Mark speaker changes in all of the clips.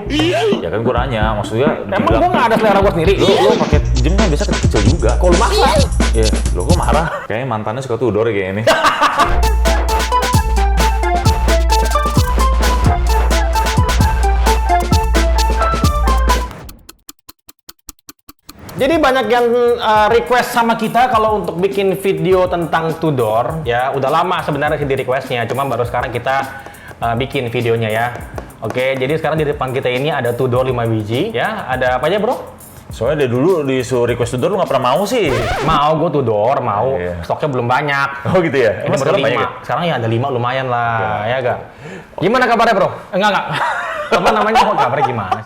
Speaker 1: Ya kan gue nanya, maksudnya
Speaker 2: Emang gue nggak ada selera gue sendiri?
Speaker 1: Lu pakai jamnya biasa kecil juga.
Speaker 2: Kalau lu maksa?
Speaker 1: Iya, lo kok marah? Kayaknya mantannya suka Tudor kayak ini.
Speaker 2: Jadi banyak yang request sama kita kalau untuk bikin video tentang Tudor. Ya, udah lama sebenarnya sih di requestnya, cuma baru sekarang kita bikin videonya ya. Oke, jadi sekarang di depan kita ini ada Tudor 5 biji. Ya, ada apa aja bro?
Speaker 1: Soalnya dari dulu disuruh request Tudor lu nggak pernah mau sih.
Speaker 2: Mau, gue Tudor, mau.
Speaker 1: Iya.
Speaker 2: Stoknya belum banyak.
Speaker 1: Oh gitu ya?
Speaker 2: Ini baru 5.
Speaker 1: Ya?
Speaker 2: Sekarang ya ada 5 lumayan lah, ya gak? Gimana kabarnya bro? Enggak. Apa namanya? Kok kabarnya gimana?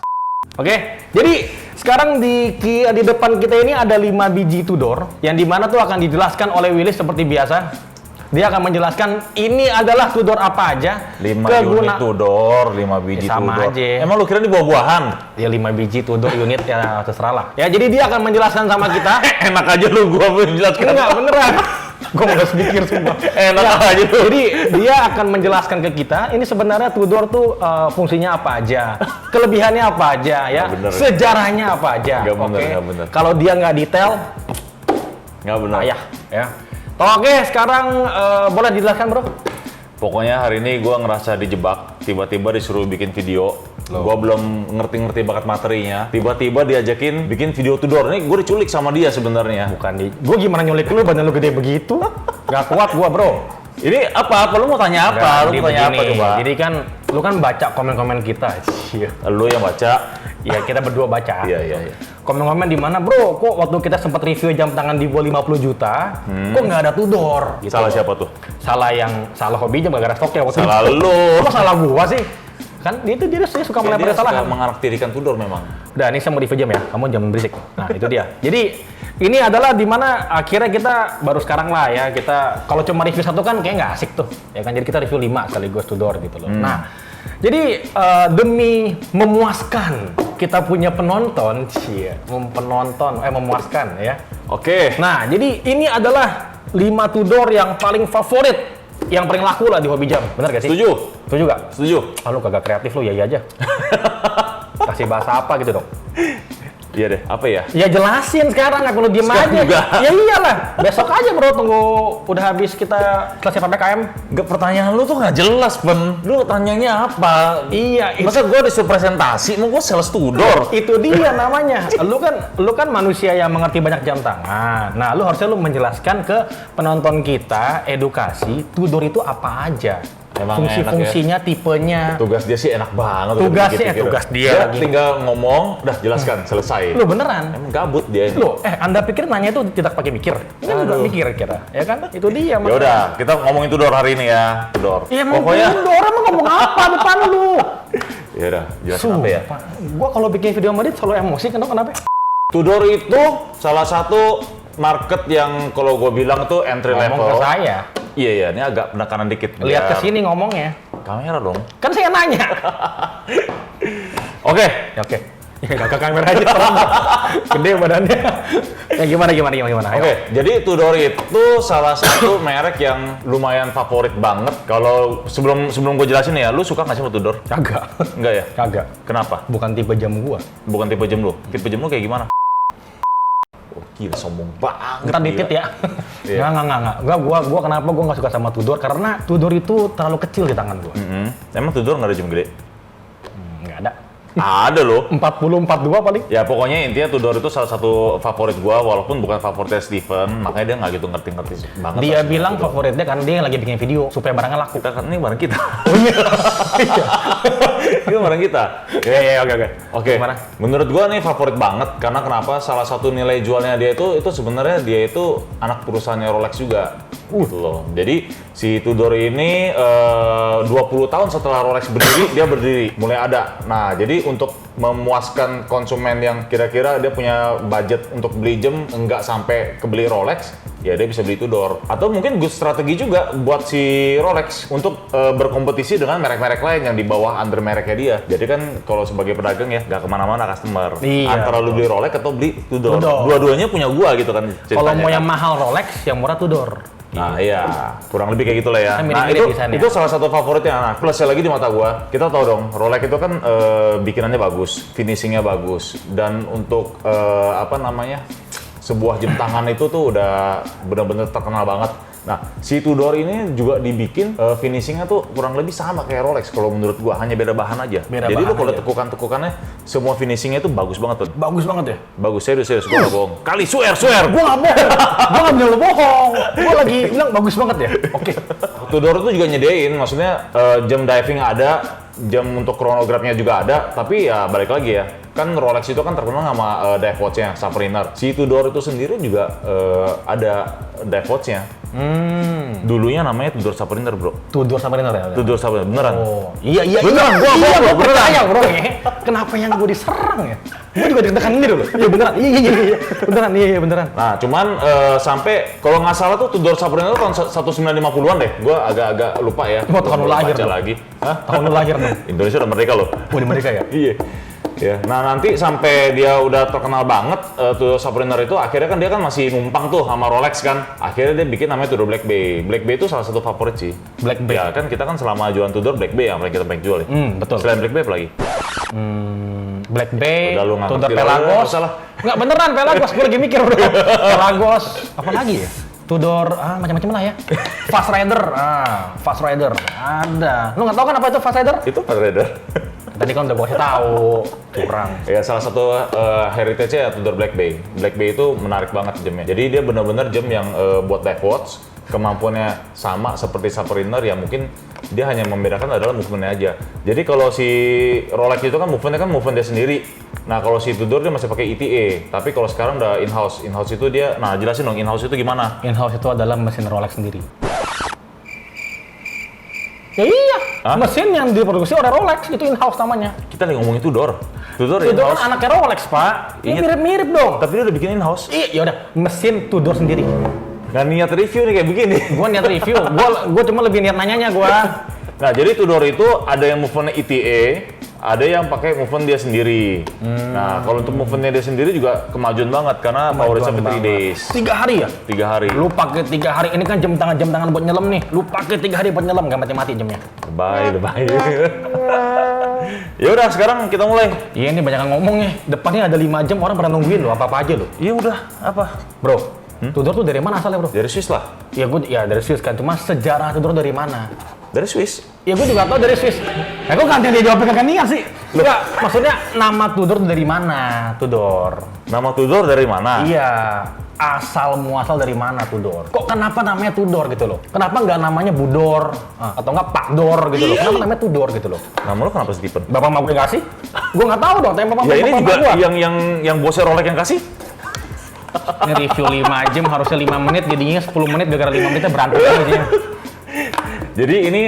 Speaker 2: Oke, jadi sekarang di depan kita ini ada 5 biji Tudor yang dimana tuh akan dijelaskan oleh Willis seperti biasa. Dia akan menjelaskan ini adalah Tudor apa aja.
Speaker 1: 5 unit Tudor, 5 biji
Speaker 2: sama
Speaker 1: Tudor.
Speaker 2: Aja.
Speaker 1: Emang lu kira ini buah-buahan?
Speaker 2: Ya 5 biji Tudor unit ya terserah lah. Ya jadi dia akan menjelaskan sama kita.
Speaker 1: Enak aja lu gua menjelaskan.
Speaker 2: Enggak, beneran. Gue mau mikir semua.
Speaker 1: Enak aja lu.
Speaker 2: Jadi dia akan menjelaskan ke kita ini sebenarnya Tudor tuh fungsinya apa aja, kelebihannya apa aja ya, sejarahnya apa aja.
Speaker 1: Nggak bener.
Speaker 2: Kalau dia nggak detail,
Speaker 1: nggak benar.
Speaker 2: Ayah, ya. Oke, sekarang boleh dijelaskan bro?
Speaker 1: Pokoknya hari ini gue ngerasa dijebak, tiba-tiba disuruh bikin video. Gue belum ngerti-ngerti bakat materinya. Tiba-tiba diajakin bikin video Tudor. Ini gue diculik sama dia sebenarnya.
Speaker 2: Bukan gue gimana nyulik lu, badan lu gede begitu? Gak kuat gue bro.
Speaker 1: Ini apa? Lu mau tanya apa? Lu mau tanya apa coba?
Speaker 2: Jadi kan, lu kan baca komen-komen kita.
Speaker 1: Lu yang baca?
Speaker 2: Ya kita berdua baca.
Speaker 1: Iya.
Speaker 2: Komen-komen di mana bro? Kok waktu kita sempat review jam tangan di bawah 50 juta, kok nggak ada Tudor?
Speaker 1: Gitu. Salah siapa tuh?
Speaker 2: Salah hobi aja gara-gara stoknya waktu
Speaker 1: salah
Speaker 2: itu.
Speaker 1: Lu.
Speaker 2: Kok salah gua sih? Kan dia suka melempar kesalahan.
Speaker 1: Dia mengarakterikan Tudor memang.
Speaker 2: Udah, ini saya mau review jam ya. Kamu jangan berisik. Nah, itu dia. Jadi ini adalah dimana akhirnya kita baru sekarang lah ya, kita kalau cuma review satu kan kayak nggak asik tuh ya kan, jadi kita review 5 sekaligus Tudor gitu loh. Nah, jadi demi memuaskan kita punya penonton, memuaskan ya.
Speaker 1: Oke.
Speaker 2: Nah, jadi ini adalah 5 Tudor yang paling favorit, yang paling laku lah di hobi jam, bener gak sih? Setuju gak?
Speaker 1: Setuju.
Speaker 2: Ah, lu kagak kreatif lu, ya aja. Kasih bahasa apa gitu dong?
Speaker 1: Iya deh, apa ya?
Speaker 2: Ya jelasin sekarang, nggak perlu diem aja.
Speaker 1: Juga.
Speaker 2: Ya iyalah, besok aja bro, tunggu udah habis kita selesai PPKM.
Speaker 1: Gak, pertanyaan lu tuh nggak jelas, Ben. Lu tanyanya apa?
Speaker 2: Iya.
Speaker 1: Masa gue disuruh presentasi, mau gue sales Tudor?
Speaker 2: Itu dia namanya. Lu kan manusia yang mengerti banyak jam tangan. Nah, lu harusnya menjelaskan ke penonton kita, edukasi Tudor itu apa aja.
Speaker 1: Emang
Speaker 2: fungsi-fungsinya, ya? Tipenya.
Speaker 1: Tugas dia sih enak banget.
Speaker 2: Tugas dia lagi.
Speaker 1: Tinggal ngomong, udah jelaskan, selesai.
Speaker 2: Lu beneran?
Speaker 1: Emang gabut dia ini.
Speaker 2: Lu, Anda pikir nanya itu tidak pakai mikir? Ini nggak mikir kira, ya kan? Itu dia.
Speaker 1: Ya udah, kita ngomongin Tudor hari ini ya, Tudor.
Speaker 2: Ya pokoknya Tudor emang ngomong apa depan lu?
Speaker 1: Ya udah, jelasin apa ya?
Speaker 2: Gua kalau bikin video sama dia selalu emosi, kenapa?
Speaker 1: Tudor itu salah satu market yang kalau gue bilang tuh entry level.
Speaker 2: Ngomong ke saya.
Speaker 1: Iya, ini agak penekanan dikit.
Speaker 2: Lihat ke sini ngomongnya.
Speaker 1: Kamera dong.
Speaker 2: Kan saya nanya.
Speaker 1: Oke.
Speaker 2: Ya gak ke kamera aja, serem. Gede badannya. Ya gimana?
Speaker 1: Oke, jadi Tudor itu salah satu merek yang lumayan favorit banget. Kalau sebelum gue jelasin ya, lu suka nggak sih sama Tudor?
Speaker 2: Kagak.
Speaker 1: Enggak ya?
Speaker 2: Kagak.
Speaker 1: Kenapa?
Speaker 2: Bukan tipe jam gua.
Speaker 1: Bukan tipe jam lu. Tipe jam lu kayak gimana? Gila, sombong banget.
Speaker 2: Ntar dikit ya.
Speaker 1: Iya.
Speaker 2: Nggak. Gua kenapa gua nggak suka sama Tudor? Karena Tudor itu terlalu kecil di tangan gua.
Speaker 1: Emang Tudor nggak ada jam gede?
Speaker 2: Nggak ada.
Speaker 1: Ada loh.
Speaker 2: 40, 42 paling.
Speaker 1: Ya pokoknya intinya Tudor itu salah satu favorit gua, walaupun bukan favoritnya Steven, makanya dia nggak gitu ngerti-ngerti banget.
Speaker 2: Dia bilang Tudor favoritnya karena dia lagi bikin video supaya barangnya laku.
Speaker 1: Kita kan ini barang kita.
Speaker 2: Oh iya.
Speaker 1: Ini barang kita.
Speaker 2: Iya, oke.
Speaker 1: Oke.
Speaker 2: Gimana?
Speaker 1: Menurut gua nih favorit banget karena kenapa? Salah satu nilai jualnya dia itu sebenarnya dia itu anak perusahaannya Rolex juga. Gitu loh. Jadi si Tudor ini 20 tahun setelah Rolex berdiri, dia berdiri, mulai ada. Nah, jadi untuk memuaskan konsumen yang kira-kira dia punya budget untuk beli jam enggak sampai kebeli Rolex, ya dia bisa beli Tudor. Atau mungkin good strategi juga buat si Rolex untuk berkompetisi dengan merek-merek lain yang di bawah under mereknya dia. Jadi kan kalau sebagai pedagang ya nggak kemana-mana customer.
Speaker 2: Iya,
Speaker 1: antara lu beli Rolex atau beli Tudor. Dua-duanya punya gua gitu kan.
Speaker 2: Kalau mau yang mahal Rolex, yang murah Tudor.
Speaker 1: Nah iya, kurang lebih kayak gitulah ya.
Speaker 2: Kan
Speaker 1: Nah
Speaker 2: mirip-mirip desainnya.
Speaker 1: itu salah satu favoritnya. Nah plusnya lagi di mata gua, kita tahu dong Rolex itu kan bikinannya bagus, finishingnya bagus, dan untuk apa namanya sebuah jam tangan itu tuh udah benar-benar terkenal banget. Nah, si Tudor ini juga dibikin finishingnya tuh kurang lebih sama kayak Rolex kalau menurut gua, hanya beda bahan aja.
Speaker 2: Beda
Speaker 1: Jadi lu
Speaker 2: bahan
Speaker 1: kalau
Speaker 2: aja.
Speaker 1: tekukan-tekukannya semua finishingnya tuh bagus banget tuh.
Speaker 2: Bagus banget ya?
Speaker 1: Bagus, serius, gua nggak bohong. Kali swear.
Speaker 2: Gue nggak bohong, gue nggak bilang lu bohong. Gue lagi bilang bagus banget ya. Oke.
Speaker 1: Tudor itu juga nyediain, maksudnya jam diving ada, jam untuk chronograph-nya juga ada, tapi ya balik lagi ya. Kan Rolex itu kan terkenal sama dive watch-nya, Submariner. Si Tudor itu sendiri juga ada dive watch-nya. Dulunya namanya Tudor Submariner, bro.
Speaker 2: Tudor Submariner ya?
Speaker 1: Tudor Submariner, beneran.
Speaker 2: Oh, iya.
Speaker 1: Beneran, gua
Speaker 2: iya,
Speaker 1: bohong,
Speaker 2: gue
Speaker 1: beneran.
Speaker 2: percaya bro ya. Kenapa yang gue diserang ya? Gue juga deg-degan ini dulu. Iya beneran, iya. Beneran, iya beneran.
Speaker 1: Nah, cuman sampai kalau nggak salah tuh Tudor Submariner tahun 1950-an deh. Gua agak lupa ya.
Speaker 2: Oh, tahun lu
Speaker 1: Gua
Speaker 2: lahir
Speaker 1: baca
Speaker 2: dong.
Speaker 1: lagi. Hah?
Speaker 2: Tahun lu lahir dong.
Speaker 1: Indonesia udah merdeka loh.
Speaker 2: Oh, di mereka ya?
Speaker 1: Iya. Ya, nah nanti sampai dia udah terkenal banget, Tudor Submariner itu akhirnya kan dia kan masih numpang tuh sama Rolex kan. Akhirnya dia bikin namanya Tudor Black Bay. Black Bay itu salah satu favorit sih.
Speaker 2: Black Bay.
Speaker 1: Ya kan kita kan selama jualan Tudor Black Bay yang paling kita pengen jual ya.
Speaker 2: Betul.
Speaker 1: Selain Black Bay apa lagi?
Speaker 2: Black Bay,
Speaker 1: Udah lu nggak
Speaker 2: Tudor
Speaker 1: ngerti lah,
Speaker 2: Pelagos.
Speaker 1: nggak salah.
Speaker 2: Nggak beneran Pelagos, gue lagi mikir bro. Pelagos, apa lagi ya? Tudor, macam-macam lah ya. Fast Rider, ada. Lu nggak tahu kan apa itu Fast Rider?
Speaker 1: Itu Fast Rider.
Speaker 2: Tadi kan udah gue kasih tahu, kurang.
Speaker 1: Ya salah satu heritage-nya ya Tudor Black Bay. Black Bay itu menarik banget jamnya. Jadi dia benar-benar jam yang buat dive watch, kemampuannya sama seperti Submariner ya, mungkin dia hanya membedakan adalah movementnya aja. Jadi kalau si Rolex itu kan movement dia sendiri. Nah kalau si Tudor dia masih pakai ETA, tapi kalau sekarang udah in-house. In-house itu dia, nah jelasin dong in-house itu gimana?
Speaker 2: In-house itu adalah mesin Rolex sendiri. Ya iya,
Speaker 1: Hah?
Speaker 2: mesin yang diproduksi oleh Rolex itu in-house namanya.
Speaker 1: Kita lagi ngomongin Tudor. Tudor
Speaker 2: Tudor
Speaker 1: in-house.
Speaker 2: kan anaknya Rolex pak. Ini
Speaker 1: Iya.
Speaker 2: mirip-mirip dong.
Speaker 1: Tapi dia udah bikin in-house.
Speaker 2: Iya, yaudah mesin Tudor sendiri.
Speaker 1: Nggak niat review nih kayak begini.
Speaker 2: Gua niat review, gua cuma lebih niat nanyanya gua.
Speaker 1: Nah, jadi Tudor itu ada yang movementnya ETA, ada yang pakai movement dia sendiri. Nah, kalau untuk movementnya dia sendiri juga kemajuan banget karena power sampai 3 days.
Speaker 2: 3 hari ya?
Speaker 1: 3 hari.
Speaker 2: Lu pakai 3 hari, ini kan jam tangan buat nyelam nih. Lu pakai 3 hari buat nyelam, nggak mati-mati jamnya.
Speaker 1: Lebay. Ya udah, sekarang kita mulai.
Speaker 2: Iya ini banyak ngomong nih. Depannya ada 5 jam orang pada nungguin lo, apa-apa aja lo.
Speaker 1: Ya udah, apa?
Speaker 2: Bro, Tudor tuh dari mana asalnya bro?
Speaker 1: Dari Swiss lah.
Speaker 2: Ya dari Swiss kan, cuma sejarah Tudor dari mana?
Speaker 1: Dari Swiss.
Speaker 2: Ya gue juga tau dari Swiss. Ya gue ganti dia jawabnya kagak niat sih. Enggak, maksudnya nama Tudor dari mana? Tudor.
Speaker 1: Nama Tudor dari mana?
Speaker 2: Iya, asal muasal dari mana Tudor? Kok kenapa namanya Tudor gitu loh? Kenapa nggak namanya Budor atau nggak Pak Dor gitu loh? Kenapa namanya Tudor gitu loh?
Speaker 1: Nama lu kenapa Stephen?
Speaker 2: Bapak mau gue kasih? Gue nggak tahu dong. Tanya bapak
Speaker 1: Ya ini
Speaker 2: bapak
Speaker 1: juga
Speaker 2: gua.
Speaker 1: yang bosnya Rolex yang kasih.
Speaker 2: Ini review 5 jam harusnya 5 menit jadinya 10 menit gara-gara 5 menitnya berantem aja.
Speaker 1: Jadi ini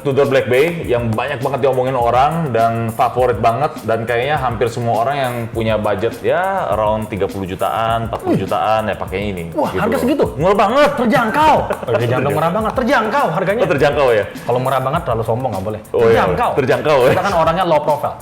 Speaker 1: Tudor Black Bay yang banyak banget diomongin orang dan favorit banget, dan kayaknya hampir semua orang yang punya budget ya around 30 jutaan, 40 jutaan ya pakai ini.
Speaker 2: Wah,
Speaker 1: gitu
Speaker 2: harga
Speaker 1: loh.
Speaker 2: segitu?
Speaker 1: Murah banget.
Speaker 2: Terjangkau. Jangan dong murah banget, terjangkau harganya.
Speaker 1: Oh, terjangkau ya?
Speaker 2: Kalau murah banget terlalu sombong nggak boleh.
Speaker 1: Oh, iya.
Speaker 2: Terjangkau.
Speaker 1: Terjangkau ya?
Speaker 2: Kita kan orangnya low profile.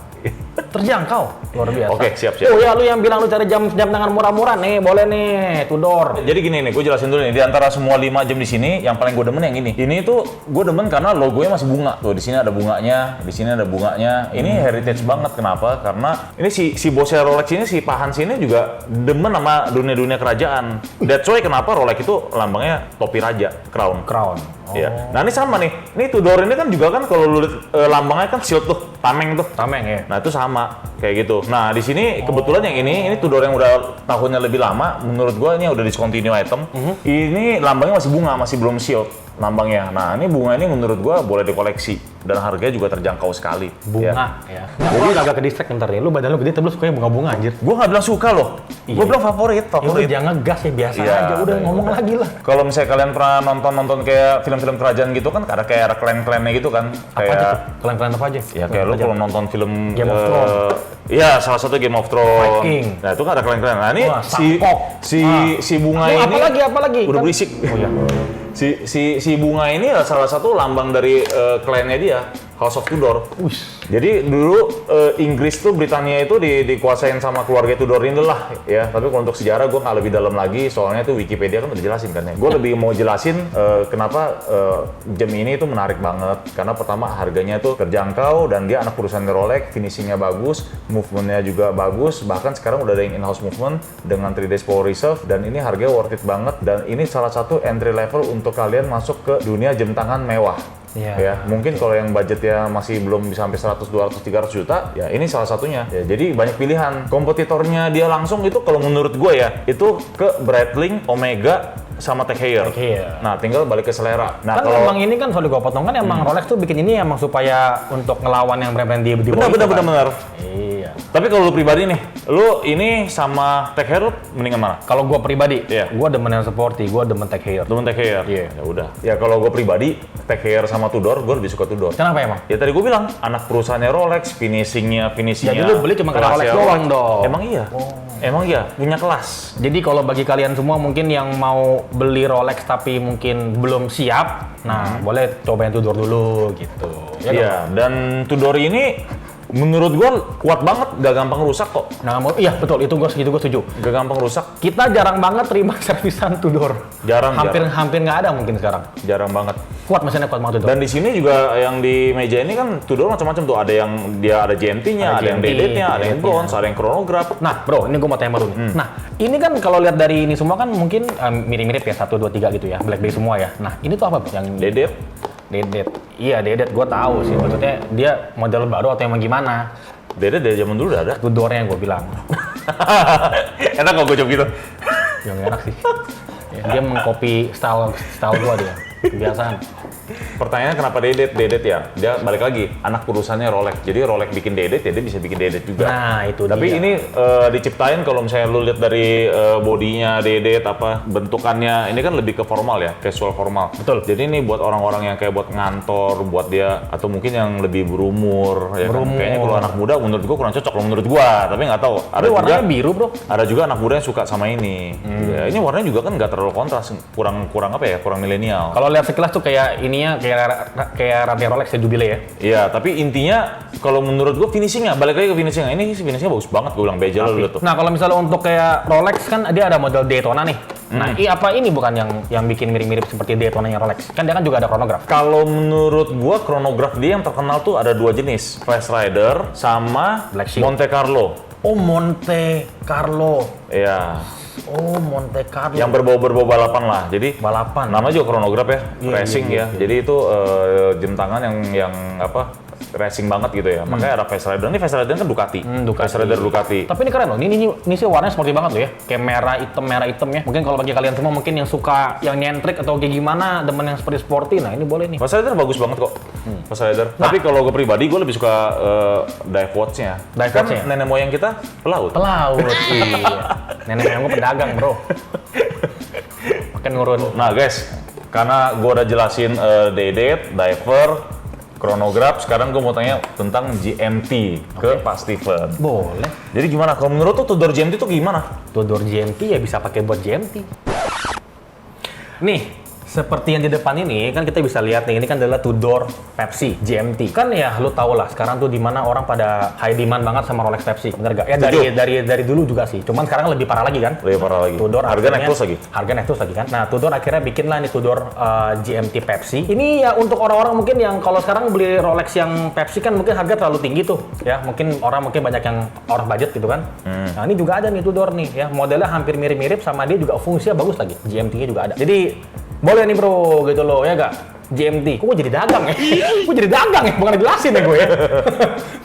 Speaker 2: Terjangkau, luar biasa.
Speaker 1: Oke, siap.
Speaker 2: Oh ya, lu yang bilang lu cari jam tangan murah-murah nih, boleh nih, Tudor.
Speaker 1: Jadi gini nih, gue jelasin dulu nih. Di antara semua 5 jam di sini, yang paling gue demen yang ini. Ini tuh gue demen karena logonya masih bunga. Tuh di sini ada bunganya, di sini ada bunganya. Ini heritage banget. Kenapa? Karena ini si bosnya Rolex ini, si Pak Hans ini juga demen sama dunia-dunia kerajaan. That's why kenapa Rolex itu lambangnya topi raja, crown.
Speaker 2: Crown.
Speaker 1: Ya. Nah ini sama nih. Ini Tudor ini kan juga kan kalau lu lihat lambangnya kan shield tuh, tameng tuh.
Speaker 2: Tameng ya.
Speaker 1: Nah itu sama kayak gitu. Nah di sini kebetulan yang ini Tudor yang udah tahunnya lebih lama. Menurut gua ini udah discontinue item. Ini lambangnya masih bunga, masih belum shield lambangnya. Nah ini bunga ini menurut gua boleh dikoleksi dan harganya juga terjangkau sekali.
Speaker 2: Bunga ya. Jadi agak ke distract bentar nih. Lu badan lu gede tapi lu sukanya bunga-bunga anjir.
Speaker 1: Gua nggak bilang suka loh.
Speaker 2: Iya.
Speaker 1: Gua bilang favorit.
Speaker 2: Ya udah jangan ngegas ya biasa
Speaker 1: Iya,
Speaker 2: aja. Udah ngomong
Speaker 1: udah.
Speaker 2: lagi lah.
Speaker 1: Kalau misalnya kalian pernah nonton kayak film-film kerajaan gitu kan, ada kayak klan-klannya gitu kan.
Speaker 2: Apa
Speaker 1: Kayak
Speaker 2: aja tuh? Kalian apa aja?
Speaker 1: ya kayak lu kalau nonton film
Speaker 2: Game of Thrones.
Speaker 1: Iya, salah satu Game of Thrones.
Speaker 2: Viking.
Speaker 1: Nah, itu kan ada klan-klan. Nah, ini
Speaker 2: Wah,
Speaker 1: si
Speaker 2: Sampok.
Speaker 1: si bunga
Speaker 2: Lu
Speaker 1: ini
Speaker 2: apa lagi?
Speaker 1: udah berisik.
Speaker 2: Oh ya.
Speaker 1: si bunga ini salah satu lambang dari kliennya dia, House of Tudor. Jadi dulu Inggris tuh Britania itu dikuasain sama keluarga Tudor ini lah ya. Tapi kalau untuk sejarah gue nggak lebih dalam lagi, soalnya tuh Wikipedia kan udah jelasin kan ya. Gue lebih mau jelasin kenapa jam ini itu menarik banget. Karena pertama harganya tuh terjangkau dan dia anak perusahaan Rolex, finishingnya bagus, movementnya juga bagus. Bahkan sekarang udah ada yang in-house movement dengan 3 days power reserve dan ini harganya worth it banget. Dan ini salah satu entry level untuk kalian masuk ke dunia jam tangan mewah. Ya, mungkin kalau yang budgetnya masih belum bisa sampai 100, 200, 300 juta, ya ini salah satunya. Ya, jadi banyak pilihan. Kompetitornya dia langsung itu kalau menurut gue ya, itu ke Breitling, Omega, sama Tag Heuer. Nah, tinggal balik ke selera. Nah,
Speaker 2: kan
Speaker 1: kalau
Speaker 2: emang ini kan, sorry gue potong kan, emang Rolex tuh bikin ini emang supaya untuk ngelawan yang brand-brand di bawah itu kan?
Speaker 1: benar.
Speaker 2: Iya.
Speaker 1: Tapi kalau lu pribadi nih, lu ini sama Tag Heuer mendingan mana?
Speaker 2: Kalau gue pribadi,
Speaker 1: Iya.
Speaker 2: gue demen yang sporty, gue demen Tag Heuer.
Speaker 1: Demen Tag Heuer?
Speaker 2: Iya.
Speaker 1: Ya udah. Ya kalau gue pribadi, Tag Heuer sama Tudor, gue lebih suka Tudor.
Speaker 2: Kenapa emang?
Speaker 1: Ya tadi gue bilang, anak perusahaannya Rolex, finishingnya.
Speaker 2: Jadi lu beli cuma karena Rolex doang dong?
Speaker 1: Emang iya. Emang iya, punya kelas.
Speaker 2: Jadi kalau bagi kalian semua mungkin yang mau beli Rolex tapi mungkin belum siap, nah boleh cobain Tudor dulu gitu.
Speaker 1: Iya, dan Tudor ini menurut gua kuat banget, gak gampang rusak kok.
Speaker 2: Nah, iya betul, itu gue setuju.
Speaker 1: Gak gampang rusak,
Speaker 2: Kita jarang banget terima servisan Tudor.
Speaker 1: jarang.
Speaker 2: Hampir nggak ada mungkin sekarang.
Speaker 1: Jarang banget.
Speaker 2: Kuat mesinnya, kuat banget Tudor.
Speaker 1: Dan di sini juga yang di meja ini kan Tudor macam-macam tuh. Ada yang dia ada GMT-nya, ada yang DD-nya, ada yang Bronze, ada yang chronograph.
Speaker 2: Nah, bro, ini gue mau tanya baru nih. Nah, ini kan kalau lihat dari ini semua kan mungkin mirip-mirip ya, 1, 2, 3 gitu ya, Blackberry semua ya. Nah, ini tuh apa bro? Yang
Speaker 1: DD.
Speaker 2: Dedet. Iya, Dedet gue tahu sih. Maksudnya dia model baru atau emang gimana?
Speaker 1: DD dari zaman dulu udah ada.
Speaker 2: Tudornya yang gue bilang.
Speaker 1: Enak kok gue coba gitu.
Speaker 2: Yang enak sih. Ya, dia mengcopy style gue dia. Kebiasaan.
Speaker 1: Pertanyaannya kenapa Dedet ya? Dia balik lagi, anak perusahaannya Rolex. Jadi Rolex bikin Dedet, ya dia bisa bikin Dedet juga.
Speaker 2: Nah, itu
Speaker 1: Tapi
Speaker 2: dia.
Speaker 1: ini diciptain kalau misalnya lu lihat dari bodinya Dedet apa bentukannya, ini kan lebih ke formal ya, casual formal.
Speaker 2: Betul.
Speaker 1: Jadi ini buat orang-orang yang kayak buat ngantor, buat dia atau mungkin yang lebih berumur ya kan. Kayaknya kalau anak muda menurut gua kurang cocok kalau menurut gua, tapi nggak tahu. Ada
Speaker 2: Tapi warnanya
Speaker 1: juga
Speaker 2: biru, bro.
Speaker 1: ada juga anak muda yang suka sama ini. Ya, ini warnanya juga kan nggak terlalu kontras, kurang apa ya, kurang milenial.
Speaker 2: Kalau lihat sekilas tuh kayak ininya kayak rantai Rolex ya, Jubilee ya.
Speaker 1: Iya, tapi intinya kalau menurut gua finishingnya, balik lagi ke finishingnya. Ini sih finishingnya bagus banget, gua bilang bezel dulu tuh.
Speaker 2: Nah, kalau misalnya untuk kayak Rolex kan dia ada model Daytona nih. Nah, apa ini bukan yang bikin mirip-mirip seperti Daytona-nya Rolex? Kan dia kan juga ada chronograph.
Speaker 1: Kalau menurut gua chronograph dia yang terkenal tuh ada 2 jenis, Fast Rider sama
Speaker 2: Black Shield.
Speaker 1: Monte Carlo.
Speaker 2: Oh, Monte Carlo.
Speaker 1: Iya,
Speaker 2: Oh, Monte Carlo.
Speaker 1: yang berbau balapan lah. Jadi
Speaker 2: Balapan.
Speaker 1: nama juga chronograph ya,
Speaker 2: Iya,
Speaker 1: racing
Speaker 2: iya,
Speaker 1: ya. Jadi itu jam tangan yang apa? Racing banget gitu ya. Makanya ada Fast Rider. Ini Fast Rider kan Ducati.
Speaker 2: Ducati.
Speaker 1: Fast Rider Ducati.
Speaker 2: Tapi ini keren loh. Ini sih warnanya sporty banget loh ya. Kayak merah hitam ya. Mungkin kalau bagi kalian semua mungkin yang suka yang nyentrik atau kayak gimana, demen yang seperti sporty, nah ini boleh nih.
Speaker 1: Fast Rider bagus banget kok. Fast Rider. Tapi kalau gue pribadi, gue lebih suka dive watch-nya.
Speaker 2: Dive
Speaker 1: Kan
Speaker 2: watch-nya?
Speaker 1: nenek moyang kita pelaut.
Speaker 2: Pelaut. Iya. Nenek moyang gue pedagang, bro. Makin nurun.
Speaker 1: Nah guys, karena gue udah jelasin Dedet, diver, chronograph, sekarang gue mau tanya tentang GMT ke Pak Steven.
Speaker 2: Boleh.
Speaker 1: Jadi gimana? Kalau menurut tuh Tudor GMT tuh gimana?
Speaker 2: Tudor GMT ya bisa pakai buat GMT. Nih, seperti yang di depan ini kan kita bisa lihat nih, ini kan adalah Tudor Pepsi GMT. Kan ya lu tau lah sekarang tuh di mana orang pada high demand banget sama Rolex Pepsi, bener gak? Ya dari dulu juga sih. Cuman sekarang lebih parah lagi kan?
Speaker 1: Lebih parah lagi.
Speaker 2: Tudor
Speaker 1: harga naik terus lagi.
Speaker 2: Harga naik terus lagi kan. Nah, Tudor akhirnya bikin lah nih Tudor GMT Pepsi. Ini ya untuk orang-orang mungkin yang kalau sekarang beli Rolex yang Pepsi kan mungkin harga terlalu tinggi tuh. Ya, mungkin banyak yang out of budget gitu kan. Nah, ini juga ada nih Tudor nih ya. Modelnya hampir mirip-mirip sama dia juga fungsinya bagus lagi. GMT-nya juga ada. Jadi boleh nih bro, gitu loh, ya gak? GMT. Kok gue jadi dagang ya? Gue jadi dagang ya? Bukan dijelasin ya gue ya?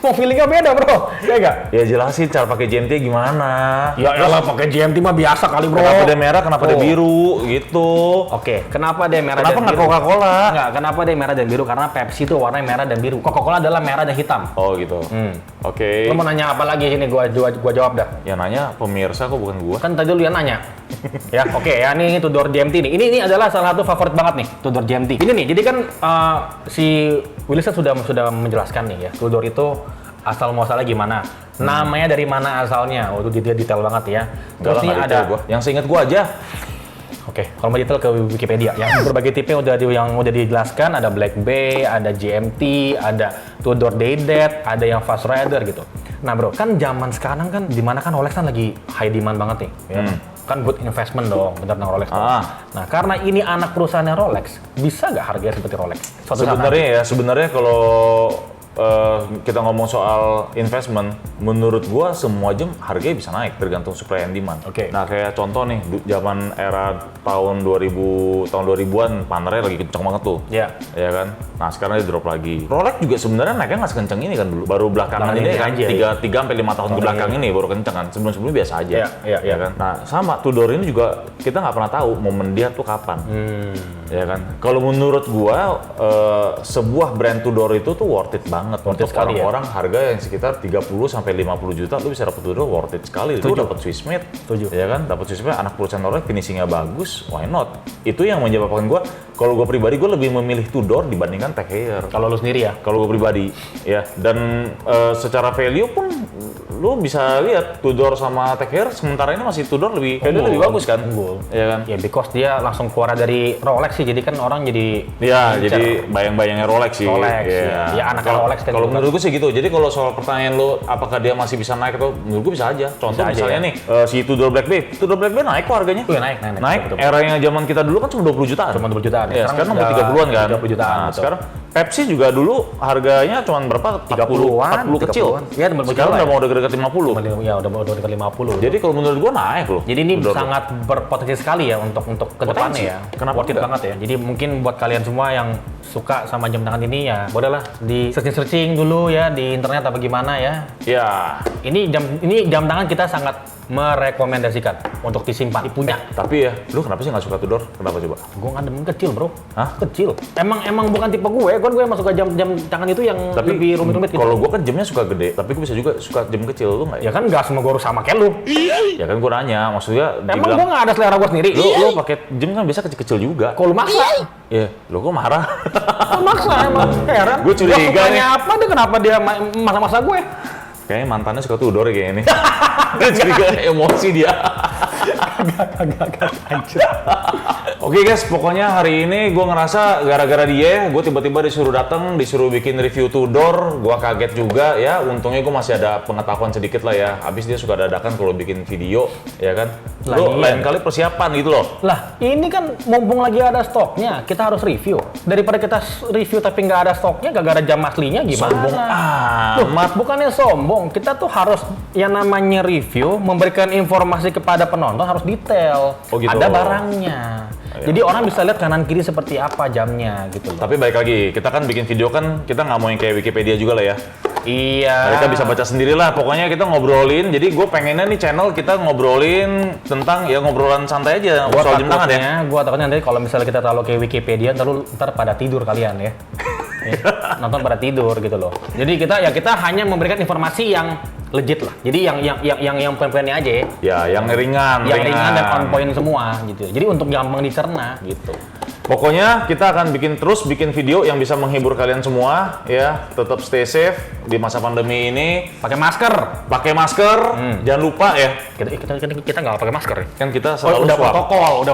Speaker 2: Mau feelingnya beda bro, ya gak?
Speaker 1: Ya jelasin cara pakai GMT gimana.
Speaker 2: Ya elah, pakai GMT mah biasa kali bro.
Speaker 1: Kenapa dia merah, kenapa dia biru, gitu.
Speaker 2: Oke, kenapa dia merah
Speaker 1: Kenapa
Speaker 2: dan
Speaker 1: nggak
Speaker 2: biru?
Speaker 1: Coca-Cola?
Speaker 2: Nggak, kenapa dia merah dan biru? Karena Pepsi tuh warnanya merah dan biru. Coca-Cola adalah merah dan hitam.
Speaker 1: Oh gitu. Oke.
Speaker 2: Lo mau nanya apa lagi sini? Gua jawab dah.
Speaker 1: Ya nanya pemirsa kok bukan gua.
Speaker 2: Kan tadi lu yang nanya. Ya, oke ya, ini Tudor GMT nih. Ini adalah salah satu favorit banget nih, Tudor GMT. Ini nih, jadi kan si Willis kan sudah menjelaskan nih ya, Tudor itu asal muasalnya gimana, namanya dari mana asalnya. Oh, itu dia detail banget ya. Terus nih ada
Speaker 1: gua. Yang seingat gua aja.
Speaker 2: Oke, kalau mau detail ke Wikipedia ya. Berbagai tipe yang udah dijelaskan, ada Black Bay, ada GMT, ada Tudor Day-Date, ada yang Fast Rider gitu. Nah bro, kan zaman sekarang kan dimana kan Rolex kan lagi high demand banget nih, ya. Kan good investment dong, bener tentang Rolex. Nah karena ini anak perusahaannya Rolex, bisa nggak harganya seperti Rolex?
Speaker 1: Sebenarnya kalau kita ngomong soal investment, menurut gua semua jam harganya bisa naik tergantung supply and demand.
Speaker 2: Oke.
Speaker 1: Nah kayak contoh nih, zaman era tahun 2000-an panernya lagi kenceng banget tuh.
Speaker 2: Iya.
Speaker 1: Ya kan? Nah sekarang dia drop lagi. Rolex juga sebenarnya naiknya nggak sekenceng ini kan dulu. Baru belakangan
Speaker 2: Belakangan
Speaker 1: ini
Speaker 2: ini
Speaker 1: kan,
Speaker 2: aja,
Speaker 1: 3-5 tahun ke belakang ini baru kenceng kan. Sebelum-sebelumnya biasa aja.
Speaker 2: Iya.
Speaker 1: Ya kan? Nah sama, Tudor ini juga kita nggak pernah tahu momen dia tuh kapan. Ya kan? Kalau menurut gua, sebuah brand Tudor itu tuh worth it banget. Untuk
Speaker 2: sekali,
Speaker 1: orang-orang harga yang sekitar 30-50 juta, lu bisa dapat Tudor worth it sekali. Lu dapat Swiss made, ya kan? Dapat Swiss made, anak perusahaan Rolex, finishingnya bagus, why not? Itu yang menyebabkan gua, kalau gua pribadi, gua lebih memilih Tudor dibandingkan Tag Heuer.
Speaker 2: Kalau lu sendiri ya?
Speaker 1: Kalau gua pribadi, ya. Dan secara value pun, lu bisa lihat Tudor sama Tag Heuer sementara ini masih Tudor lebih value lebih bagus kan? Ya kan?
Speaker 2: Ya because dia langsung keluar dari Rolex sih, jadi kan orang jadi
Speaker 1: jadi bayang-bayangnya Rolex sih.
Speaker 2: Rolex,
Speaker 1: ya.
Speaker 2: ya anak Rolex.
Speaker 1: Kalau menurut gue sih gitu. Jadi kalau soal pertanyaan lo, apakah dia masih bisa naik atau menurut gue bisa aja. Contoh
Speaker 2: Bisa aja,
Speaker 1: misalnya nih, si Tudor Black Bay naik kok harganya.
Speaker 2: Naik. Betul.
Speaker 1: Era yang zaman kita dulu kan cuma 20 jutaan.
Speaker 2: Cuma 20 jutaan.
Speaker 1: Ya, sekarang udah 30-an kan.
Speaker 2: 30 jutaan.
Speaker 1: Nah, sekarang Pepsi juga dulu harganya cuma berapa? 40 kecil.
Speaker 2: Ya,
Speaker 1: sekarang udah mau dekat 50.
Speaker 2: Ya, udah dekat 50.
Speaker 1: Jadi kalau menurut gue naik loh.
Speaker 2: Jadi ini
Speaker 1: Tudor.
Speaker 2: sangat berpotensi sekali ya untuk ke depannya ya.
Speaker 1: Kenapa
Speaker 2: worth it
Speaker 1: enggak?
Speaker 2: banget ya. Jadi mungkin buat kalian semua yang suka sama jam tangan ini ya, bolehlah di searching dulu ya di internet apa gimana ya.
Speaker 1: Ya.
Speaker 2: Ini jam tangan kita sangat merekomendasikan untuk disimpan, dipunya.
Speaker 1: Tapi ya, lu kenapa sih nggak suka Tudor? Kenapa coba?
Speaker 2: Gue nggak demen kecil bro.
Speaker 1: Hah?
Speaker 2: Kecil. Emang bukan tipe gue. Gue emang suka jam tangan itu yang lebih rumit-rumit gitu.
Speaker 1: Kalau gue kan jamnya suka gede, tapi gue bisa juga suka jam kecil. Lu nggak ya?
Speaker 2: Ya kan nggak semua gue harus sama kayak lu.
Speaker 1: Ya kan gue nanya, maksudnya
Speaker 2: Emang gue nggak ada selera gue sendiri.
Speaker 1: lu pakai jam kan biasa kecil-kecil juga.
Speaker 2: Kalau lu maksa.
Speaker 1: Ya, lu kok marah?
Speaker 2: Lu maksa emang. Heran.
Speaker 1: Gue curiga nih.
Speaker 2: Sukanya apa dia, kenapa dia masa-masa gue?
Speaker 1: Kayaknya mantannya suka Tudor kayaknya nih. Dia curiga emosi dia. Oke guys, pokoknya hari ini gue ngerasa gara-gara dia, gue tiba-tiba disuruh datang, disuruh bikin review Tudor, gue kaget juga ya. Untungnya gue masih ada pengetahuan sedikit lah ya. Habis dia suka dadakan kalau bikin video, ya kan. Lo lain kali persiapan gitu loh.
Speaker 2: Lah, ini kan mumpung lagi ada stoknya, kita harus review. Daripada kita review tapi nggak ada stoknya, gak ada jam aslinya gimana?
Speaker 1: Sombong amat.
Speaker 2: Bukannya sombong, kita tuh harus yang namanya review, memberikan informasi kepada penonton harus detail.
Speaker 1: Oh gitu.
Speaker 2: Ada barangnya. Jadi orang bisa lihat kanan kiri seperti apa jamnya gitu loh.
Speaker 1: Tapi baik lagi, kita kan bikin video kan, kita nggak mau yang kayak Wikipedia juga lah ya.
Speaker 2: Iya.
Speaker 1: Mereka bisa baca sendiri lah, pokoknya kita ngobrolin. Jadi gue pengennya nih channel kita ngobrolin tentang ya ngobrolan santai aja soal jam tangan ya.
Speaker 2: Gua takutnya nanti kalau misalnya kita terlalu kayak Wikipedia, ntar pada tidur kalian ya. Nonton pada tidur gitu loh. Jadi kita hanya memberikan informasi yang legit lah. Jadi yang poin-poinnya aja ya.
Speaker 1: Ya, yang ringan,
Speaker 2: yang ringan dan on point semua gitu. Jadi untuk gampang dicerna gitu.
Speaker 1: Pokoknya kita akan bikin video yang bisa menghibur kalian semua ya. Tetap stay safe di masa pandemi ini.
Speaker 2: Pakai masker.
Speaker 1: Jangan lupa ya.
Speaker 2: Kita nggak pakai masker ya.
Speaker 1: Kan kita selalu
Speaker 2: udah
Speaker 1: swab.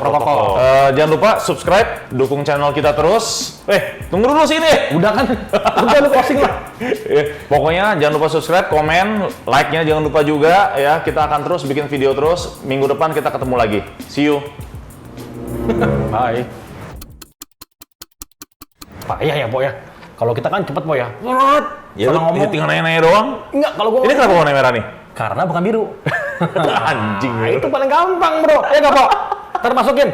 Speaker 2: protokol.
Speaker 1: Jangan lupa subscribe, dukung channel kita terus. Tunggu dulu sini.
Speaker 2: Udah kan? Udah lu closing lah.
Speaker 1: Pokoknya jangan lupa subscribe, komen, like-nya jangan lupa juga ya. Kita akan terus bikin video terus. Minggu depan kita ketemu lagi. See you.
Speaker 2: Bye. Payah ya, Po ya. Kalau kita kan cepet, Po ya.
Speaker 1: Ya lu tinggal nanya-nanya doang.
Speaker 2: Enggak, kalau gua
Speaker 1: Ini kenapa warna merah nih?
Speaker 2: karena bukan biru.
Speaker 1: Anjing.
Speaker 2: Itu paling gampang, Bro. Ya enggak, Po? Ntar masukin.